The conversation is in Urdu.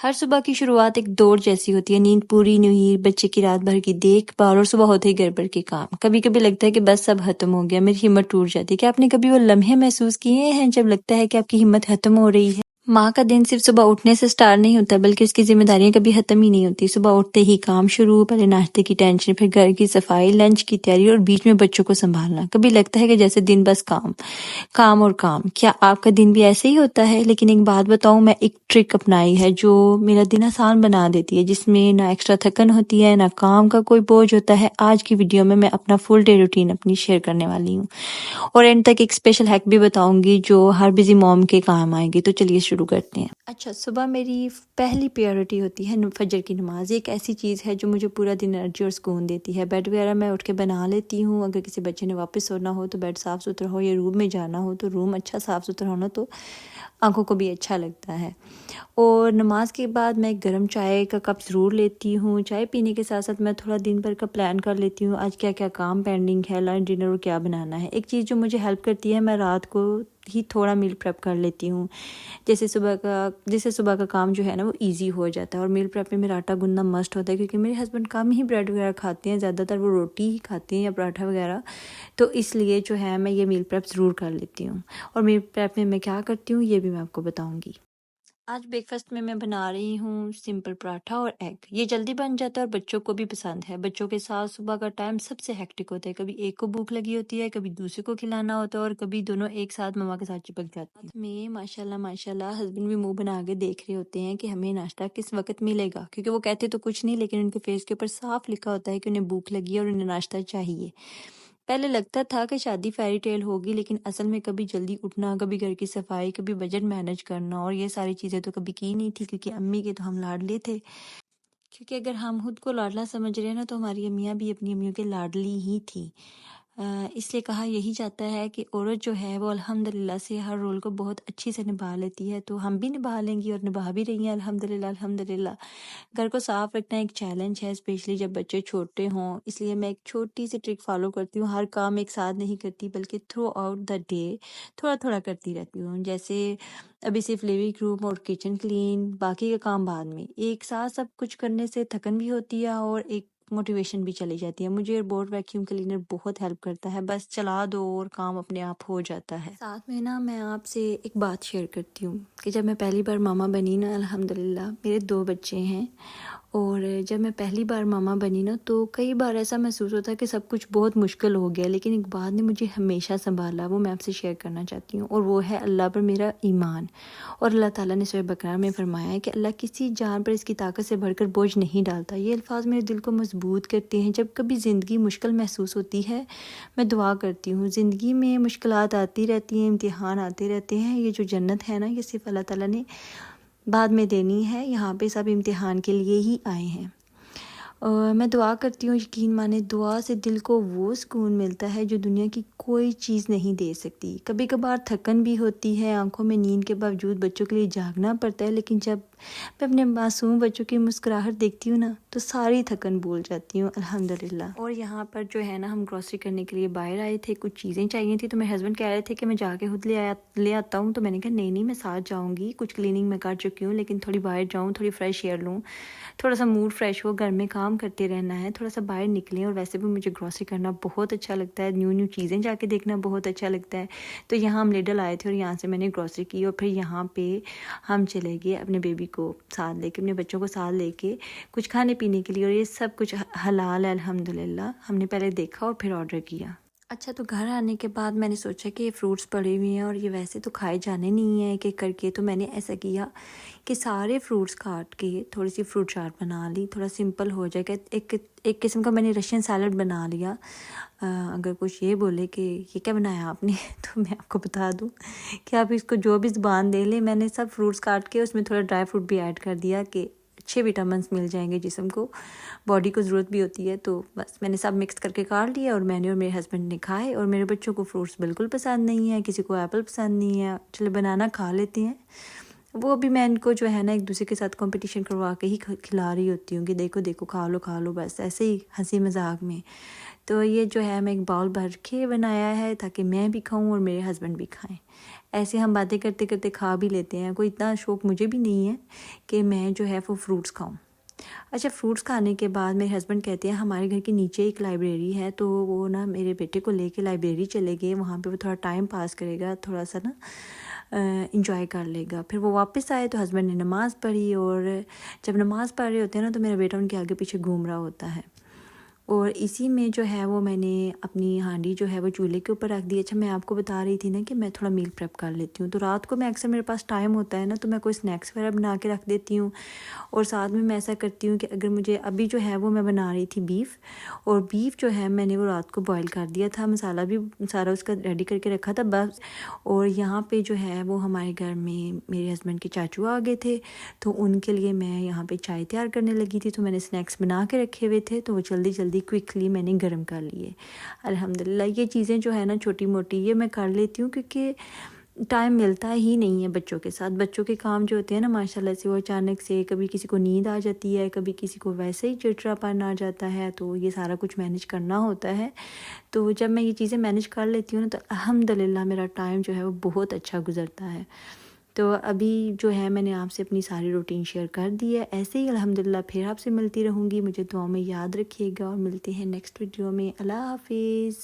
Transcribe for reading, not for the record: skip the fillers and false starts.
ہر صبح کی شروعات ایک دوڑ جیسی ہوتی ہے، نیند پوری نہیں ہوئی، بچے کی رات بھر کی دیکھ بھال اور صبح ہوتے ہی گڑبڑ کے کام۔ کبھی کبھی لگتا ہے کہ بس سب ختم ہو گیا، میری ہمت ٹوٹ جاتی ہے۔ کیا آپ نے کبھی وہ لمحے محسوس کیے ہیں جب لگتا ہے کہ آپ کی ہمت ختم ہو رہی ہے؟ ماں کا دن صرف صبح اٹھنے سے سٹارٹ نہیں ہوتا، بلکہ اس کی ذمہ داریاں کبھی ختم ہی نہیں ہوتی۔ صبح اٹھتے ہی کام شروع، پہلے ناشتے کی ٹینشن، پھر گھر کی صفائی، لنچ کی تیاری اور بیچ میں بچوں کو سنبھالنا۔ کبھی لگتا ہے کہ جیسے دن بس کام کام اور کام۔ کیا آپ کا دن بھی ایسے ہی ہوتا ہے؟ لیکن ایک بات بتاؤں، میں ایک ٹرک اپنائی ہے جو میرا دن آسان بنا دیتی ہے، جس میں نہ ایکسٹرا تھکن ہوتی ہے، نہ کام کا کوئی بوجھ ہوتا ہے۔ آج کی ویڈیو میں اپنا فل ڈے روٹین اپنی شیئر کرنے والی ہوں، اور اینڈ تک ایک اسپیشل ہیک بھی بتاؤں گی جو ہر بزی موم کے کام آئے گی۔ تو چلیے شروع کرتے ہیں۔ اچھا، صبح میری پہلی پریورٹی ہوتی ہے فجر کی نماز۔ یہ ایک ایسی چیز ہے جو مجھے پورا دن انرجی اور سکون دیتی ہے۔ بیڈ وغیرہ میں اٹھ کے بنا لیتی ہوں، اگر کسی بچے نے واپس سونا ہو تو بیڈ صاف ستھرا ہو، یا روم میں جانا ہو تو روم اچھا صاف ستھرا ہونا تو آنکھوں کو بھی اچھا لگتا ہے۔ اور نماز کے بعد میں گرم چائے کا کپ ضرور لیتی ہوں۔ چائے پینے کے ساتھ ساتھ میں تھوڑا دن بھر کا پلان کر لیتی ہوں، آج کیا کیا کام پینڈنگ ہے، لنچ ڈنر اور کیا بنانا ہے۔ ایک چیز جو مجھے ہیلپ کرتی ہے، میں رات کو ہی تھوڑا میل پریپ کر لیتی ہوں، جس سے صبح کا کام جو ہے نا وہ ایزی ہو جاتا ہے۔ اور میل پریپ میں میرا آٹا گوندنا مسٹ ہوتا ہے، کیونکہ میرے ہسبینڈ کم ہی بریڈ وغیرہ کھاتے ہیں، زیادہ تر وہ روٹی ہی کھاتے ہیں یا پراٹھا وغیرہ، تو اس لیے جو ہے میں یہ میل پریپ ضرور کر لیتی ہوں۔ اور میل پریپ میں کیا کرتی ہوں یہ بھی میں آپ کو بتاؤں گی۔ آج بریک فاسٹ میں بنا رہی ہوں سمپل پراٹھا اور ایگ۔ یہ جلدی بن جاتا ہے اور بچوں کو بھی پسند ہے۔ بچوں کے ساتھ صبح کا ٹائم سب سے ہیکٹک ہوتا ہے، کبھی ایک کو بھوک لگی ہوتی ہے، کبھی دوسرے کو کھلانا ہوتا ہے، اور کبھی دونوں ایک ساتھ ماما کے ساتھ چپک جاتے ہیں۔ میں ماشاءاللہ ہسبینڈ بھی منہ بنا کے دیکھ رہے ہوتے ہیں کہ ہمیں ناشتہ کس وقت ملے گا، کیونکہ وہ کہتے تو کچھ نہیں، لیکن ان کے فیس کے اوپر صاف لکھا ہوتا ہے کہ انہیں بھوک لگی ہے اور انہیں ناشتہ چاہیے۔ پہلے لگتا تھا کہ شادی فیری ٹیل ہوگی، لیکن اصل میں کبھی جلدی اٹھنا، کبھی گھر کی صفائی، کبھی بجٹ مینج کرنا، اور یہ ساری چیزیں تو کبھی کی نہیں تھی، کیونکہ امی کے تو ہم لاڈلے تھے۔ کیونکہ اگر ہم خود کو لاڈلا سمجھ رہے ہیں نا، تو ہماری امیاں بھی اپنی امیوں کے لاڈلی ہی تھی۔ اس لیے کہا یہی جاتا ہے کہ عورت جو ہے وہ الحمدللہ سے ہر رول کو بہت اچھی سے نبھا لیتی ہے، تو ہم بھی نبھا لیں گی اور نبھا بھی رہی ہیں الحمدللہ۔ گھر کو صاف رکھنا ایک چیلنج ہے، اسپیشلی جب بچے چھوٹے ہوں، اس لیے میں ایک چھوٹی سی ٹرک فالو کرتی ہوں۔ ہر کام ایک ساتھ نہیں کرتی، بلکہ تھرو آؤٹ دا ڈے تھوڑا تھوڑا کرتی رہتی ہوں۔ جیسے ابھی صرف لیونگ روم اور کچن کلین، باقی کا کام بعد میں۔ ایک ساتھ سب کچھ کرنے سے تھکن بھی ہوتی ہے اور ایک موٹیویشن بھی چلی جاتی ہے۔ مجھے روبوٹ ویکیوم کلینر بہت ہیلپ کرتا ہے، بس چلا دو اور کام اپنے آپ ہو جاتا ہے۔ ساتھ میں میں آپ سے ایک بات شیئر کرتی ہوں کہ جب میں پہلی بار ماما بنی نا، الحمدللہ میرے 2 بچے ہیں، اور جب میں پہلی بار ماما بنی نا تو کئی بار ایسا محسوس ہوتا ہے کہ سب کچھ بہت مشکل ہو گیا، لیکن ایک بات نے مجھے ہمیشہ سنبھالا، وہ میں آپ سے شیئر کرنا چاہتی ہوں، اور وہ ہے اللہ پر میرا ایمان۔ اور اللہ تعالیٰ نے سورہ بقرہ میں فرمایا ہے کہ اللہ کسی جان پر اس کی طاقت سے بڑھ کر بوجھ نہیں ڈالتا۔ یہ الفاظ میرے دل کو مضبوط کرتے ہیں۔ جب کبھی زندگی مشکل محسوس ہوتی ہے، میں دعا کرتی ہوں، زندگی میں مشکلات آتی رہتی ہیں، امتحان آتے رہتے ہیں، یہ جو جنت ہے نا، یہ صرف اللہ تعالیٰ نے بعد میں دینی ہے، یہاں پہ سب امتحان کے لیے ہی آئے ہیں۔ میں دعا کرتی ہوں، یقین مانے دعا سے دل کو وہ سکون ملتا ہے جو دنیا کی کوئی چیز نہیں دے سکتی۔ کبھی کبھار تھکن بھی ہوتی ہے، آنکھوں میں نیند کے باوجود بچوں کے لیے جاگنا پڑتا ہے، لیکن جب میں اپنے معصوم بچوں کی مسکراہٹ دیکھتی ہوں نا، تو ساری تھکن بھول جاتی ہوں الحمدللہ۔ اور یہاں پر جو ہے نا، ہم گروسری کرنے کے لیے باہر آئے تھے، کچھ چیزیں چاہیے تھی، تو میرے ہسبینڈ کہہ رہے تھے کہ میں جا کے خود لے آتا ہوں، تو میں نے کہا نہیں میں ساتھ جاؤں گی، کچھ کلیننگ میں کر چکی ہوں، لیکن تھوڑی باہر جاؤں، تھوڑی فریش ایئر لوں، تھوڑا سا موڈ فریش ہو، گھر میں کام کرتے رہنا ہے، تھوڑا سا باہر نکلیں۔ اور ویسے بھی مجھے گروسری کرنا بہت اچھا لگتا ہے، نیو چیزیں جا کے دیکھنا بہت اچھا لگتا ہے۔ تو یہاں ہم لیڈل آئے تھے اور یہاں سے میں نے گروسری کی، اور پھر یہاں پہ ہم چلے گئے اپنے بیبی کو ساتھ لے کے، اپنے بچوں کو ساتھ لے کے کچھ کھانے پینے کے لیے، اور یہ سب کچھ حلال ہے الحمدللہ۔ ہم نے پہلے دیکھا اور پھر آرڈر کیا۔ اچھا، تو گھر آنے کے بعد میں نے سوچا کہ یہ فروٹس پڑے ہوئے ہیں اور یہ ویسے تو کھائے جانے نہیں ہیں ایک ایک کر کے، تو میں نے ایسا کیا کہ سارے فروٹس کاٹ کے تھوڑی سی فروٹ چاٹ بنا لی، تھوڑا سمپل ہو جائے گا، ایک قسم کا میں نے رشین سیلڈ بنا لیا۔ اگر کچھ یہ بولے کہ یہ کیا بنایا آپ نے، تو میں آپ کو بتا دوں کہ آپ اس کو جو بھی زبان دے لیں، میں نے سب فروٹس کاٹ کے اس میں تھوڑا ڈرائی فروٹ بھی ایڈ کر دیا کہ اچھے وٹامنس مل جائیں گے جسم کو، باڈی کو ضرورت بھی ہوتی ہے، تو بس میں نے سب مکس کر کے کاٹ لیا، اور میں نے اور میرے ہسبینڈ نے کھائے۔ اور میرے بچوں کو فروٹس بالکل پسند نہیں ہے، کسی کو ایپل پسند نہیں ہے، چلے بنانا کھا لیتے ہیں، وہ ابھی میں ان کو جو ہے نا ایک دوسرے کے ساتھ کمپٹیشن کروا کے ہی کھلا رہی ہوتی ہوں کہ دیکھو دیکھو کھا لو بس ایسے ہی ہنسی مذاق میں. تو یہ جو ہے میں ایک باؤل بھر کے بنایا ہے تاکہ میں بھی کھاؤں اور میرے ہسبینڈ بھی کھائیں. ایسے ہم باتیں کرتے کرتے کھا بھی لیتے ہیں. کوئی اتنا شوق مجھے بھی نہیں ہے کہ میں جو ہے وہ فروٹس کھاؤں. اچھا فروٹس کھانے کے بعد میرے ہسبینڈ کہتے ہیں ہمارے گھر کے نیچے ایک لائبریری ہے تو وہ نا میرے بیٹے کو لے کے لائبریری چلے گئے. وہاں پہ وہ تھوڑا ٹائم پاس کرے گا, تھوڑا سا نا انجوائے کر لے گا. پھر وہ واپس آئے تو ہسبینڈ نے نماز پڑھی, اور جب نماز پڑھ رہے ہوتے ہیں نا تو میرا بیٹا ان کے آگے پیچھے گھوم رہا ہوتا ہے. اور اسی میں جو ہے وہ میں نے اپنی ہانڈی جو ہے وہ چولہے کے اوپر رکھ دی. اچھا میں آپ کو بتا رہی تھی نا کہ میں تھوڑا میل پریپ کر لیتی ہوں, تو رات کو میں اکثر میرے پاس ٹائم ہوتا ہے نا تو میں کوئی سنیکس وغیرہ بنا کے رکھ دیتی ہوں. اور ساتھ میں ایسا کرتی ہوں کہ اگر مجھے ابھی جو ہے وہ میں بنا رہی تھی بیف, اور بیف جو ہے میں نے وہ رات کو بوائل کر دیا تھا, مسالہ بھی سارا اس کا ریڈی کر کے رکھا تھا بس. اور یہاں پہ جو ہے وہ ہمارے گھر میں میرے ہسبینڈ کے چاچو آ گئے تھے تو ان کے لیے میں یہاں پہ چائے تیار کرنے لگی تھی. تو میں نے سنیکس بنا کے رکھے ہوئے تھے تو وہ جلدی کوئکلی میں نے گرم کر لیے. الحمدللہ یہ چیزیں جو ہے نا چھوٹی موٹی یہ میں کر لیتی ہوں کیونکہ ٹائم ملتا ہی نہیں ہے بچوں کے ساتھ. بچوں کے کام جو ہوتے ہیں نا ماشاءاللہ سے وہ اچانک سے کبھی کسی کو نیند آ جاتی ہے, کبھی کسی کو ویسے ہی چڑچڑا پن آ جاتا ہے, تو یہ سارا کچھ مینیج کرنا ہوتا ہے. تو جب میں یہ چیزیں مینیج کر لیتی ہوں نا تو الحمدللہ میرا ٹائم جو ہے وہ بہت اچھا گزرتا ہے. تو ابھی جو ہے میں نے آپ سے اپنی ساری روٹین شیئر کر دی ہے. ایسے ہی الحمدللہ پھر آپ سے ملتی رہوں گی. مجھے دعاؤں میں یاد رکھیے گا اور ملتے ہیں نیکسٹ ویڈیو میں. اللہ حافظ.